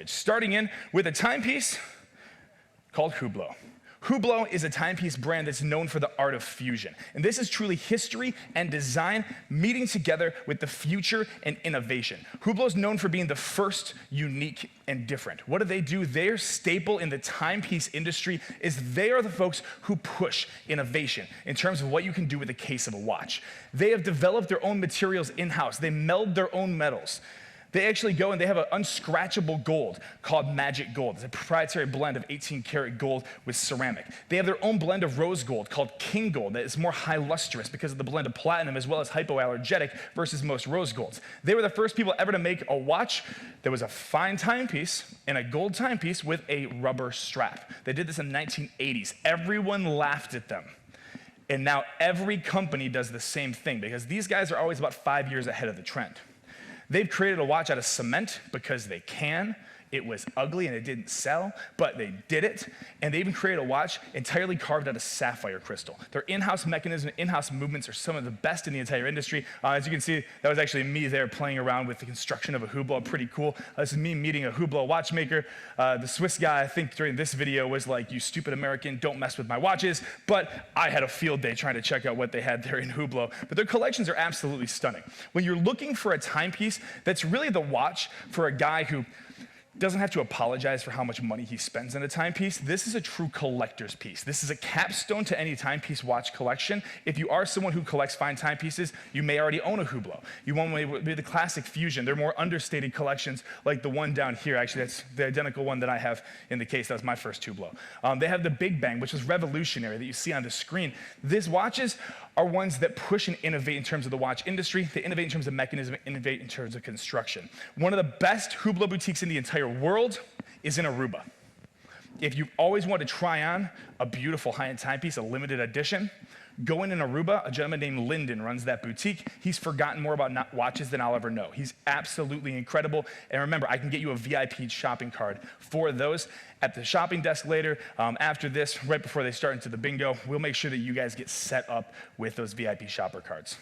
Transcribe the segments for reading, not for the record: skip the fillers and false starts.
starting in with a timepiece called Hublot. Hublot is a timepiece brand that's known for the art of fusion. And this is truly history and design meeting together with the future and innovation. Hublot is known for being the first, unique, and different. What do? Their staple in the timepiece industry is they are the folks who push innovation in terms of what you can do with the case of a watch. They have developed their own materials in-house. They meld their own metals. They actually go and they have an unscratchable gold called Magic Gold. It's a proprietary blend of 18-karat gold with ceramic. They have their own blend of rose gold called King Gold that is more high lustrous because of the blend of platinum as well as hypoallergenic versus most rose golds. They were the first people ever to make a watch that was a fine timepiece and a gold timepiece with a rubber strap. They did this in the 1980s. Everyone laughed at them. And now every company does the same thing because these guys are always about 5 years ahead of the trend. They've created a watch out of cement because they can. It was ugly and it didn't sell, but they did it. And they even created a watch entirely carved out of sapphire crystal. Their in-house mechanism, in-house movements are some of the best in the entire industry. As you can see, that was actually me there playing around with the construction of a Hublot. Pretty cool. This is me meeting a Hublot watchmaker. The Swiss guy, I think during this video, was like, "You stupid American, don't mess with my watches." But I had a field day trying to check out what they had there in Hublot. But their collections are absolutely stunning. When you're looking for a timepiece that's really the watch for a guy who doesn't have to apologize for how much money he spends on a timepiece. This is a true collector's piece. This is a capstone to any timepiece watch collection. If you are someone who collects fine timepieces, you may already own a Hublot. You want to be the classic fusion. They're more understated collections like the one down here. Actually, that's the identical one that I have in the case. That was my first Hublot. They have the Big Bang, which is revolutionary that you see on the screen. These watches are ones that push and innovate in terms of the watch industry. They innovate in terms of mechanism, innovate in terms of construction. One of the best Hublot boutiques in the entire world is in Aruba. If you've always wanted to try on a beautiful high-end timepiece, a limited edition, go in Aruba. A gentleman named Lyndon runs that boutique. He's forgotten more about watches than I'll ever know. He's absolutely incredible. And remember, I can get you a VIP shopping card for those at the shopping desk later. After this, right before they start into the bingo, we'll make sure that you guys get set up with those VIP shopper cards.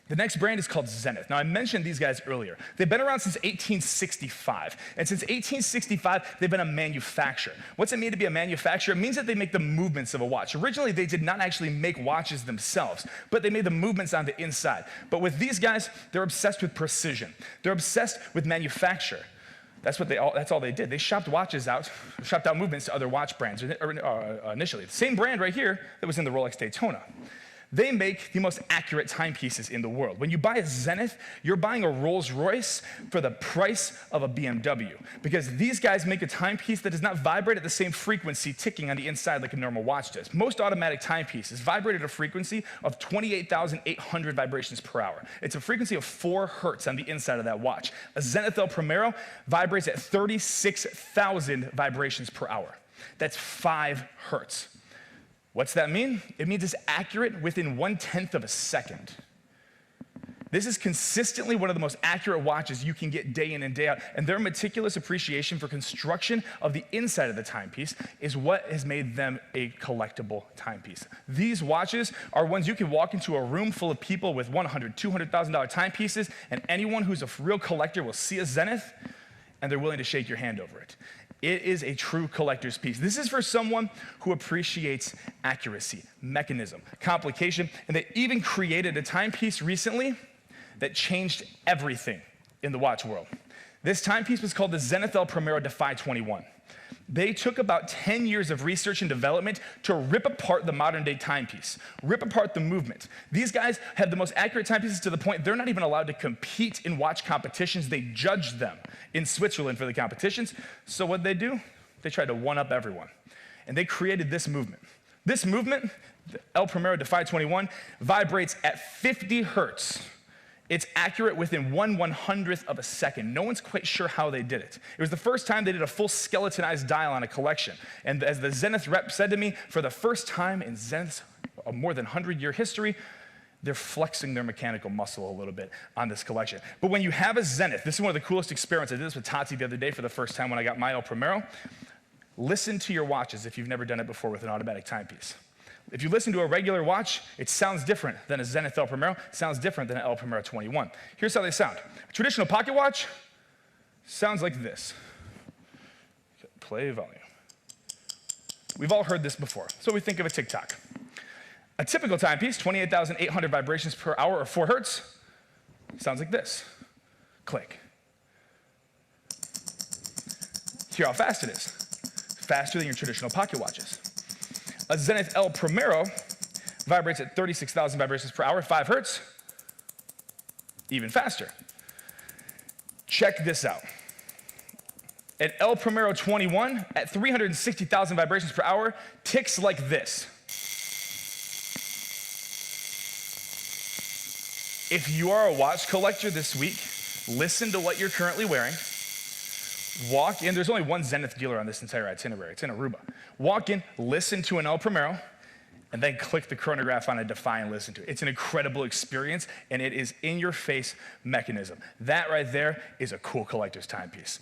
The next brand is called Zenith. Now, I mentioned these guys earlier. They've been around since 1865. And since 1865, they've been a manufacturer. What's it mean to be a manufacturer? It means that they make the movements of a watch. Originally, they did not actually make watches themselves, but they made the movements on the inside. But with these guys, they're obsessed with precision. They're obsessed with manufacture. That's all they did. They shopped watches out, shopped out movements to other watch brands initially. The same brand right here that was in the Rolex Daytona. They make the most accurate timepieces in the world. When you buy a Zenith, you're buying a Rolls Royce for the price of a BMW. Because these guys make a timepiece that does not vibrate at the same frequency ticking on the inside like a normal watch does. Most automatic timepieces vibrate at a frequency of 28,800 vibrations per hour. It's a frequency of 4 hertz on the inside of that watch. A Zenith El Primero vibrates at 36,000 vibrations per hour. That's 5 hertz. What's that mean? It means it's accurate within 1/10 of a second. This is consistently one of the most accurate watches you can get day in and day out, and their meticulous appreciation for construction of the inside of the timepiece is what has made them a collectible timepiece. These watches are ones you can walk into a room full of people with $100,000, $200,000 timepieces, and anyone who's a real collector will see a Zenith, and they're willing to shake your hand over it. It is a true collector's piece. This is for someone who appreciates accuracy, mechanism, complication, and they even created a timepiece recently that changed everything in the watch world. This timepiece was called the Zenith El Primero Defy 21. They took about 10 years of research and development to rip apart the modern day timepiece, rip apart the movement. These guys have the most accurate timepieces to the point they're not even allowed to compete in watch competitions. They judge them in Switzerland for the competitions. So what they do? They tried to one-up everyone. And they created this movement. This movement, the El Primero Defy 21, vibrates at 50 hertz. It's accurate within 1/100th of a second. No one's quite sure how they did it. It was the first time they did a full skeletonized dial on a collection. And as the Zenith rep said to me, for the first time in Zenith's more than 100-year history, they're flexing their mechanical muscle a little bit on this collection. But when you have a Zenith, this is one of the coolest experiments. I did this with Tati the other day for the first time when I got my El Primero. Listen to your watches if you've never done it before with an automatic timepiece. If you listen to a regular watch, it sounds different than a Zenith El Primero. It sounds different than an El Primero 21. Here's how they sound. A traditional pocket watch sounds like this. Play volume. We've all heard this before, so we think of a tick-tock. A typical timepiece, 28,800 vibrations per hour or 4 hertz, sounds like this. Click. Hear how fast it is. Faster than your traditional pocket watches. A Zenith L Primero vibrates at 36,000 vibrations per hour, 5 hertz, even faster. Check this out. An El Primero 21 at 360,000 vibrations per hour ticks like this. If you are a watch collector this week, listen to what you're currently wearing. Walk in, there's only one Zenith dealer on this entire itinerary, it's in Aruba. Walk in, listen to an El Primero, and then click the chronograph on a Defy and listen to it. It's an incredible experience, and it is in-your-face mechanism. That right there is a cool collector's timepiece.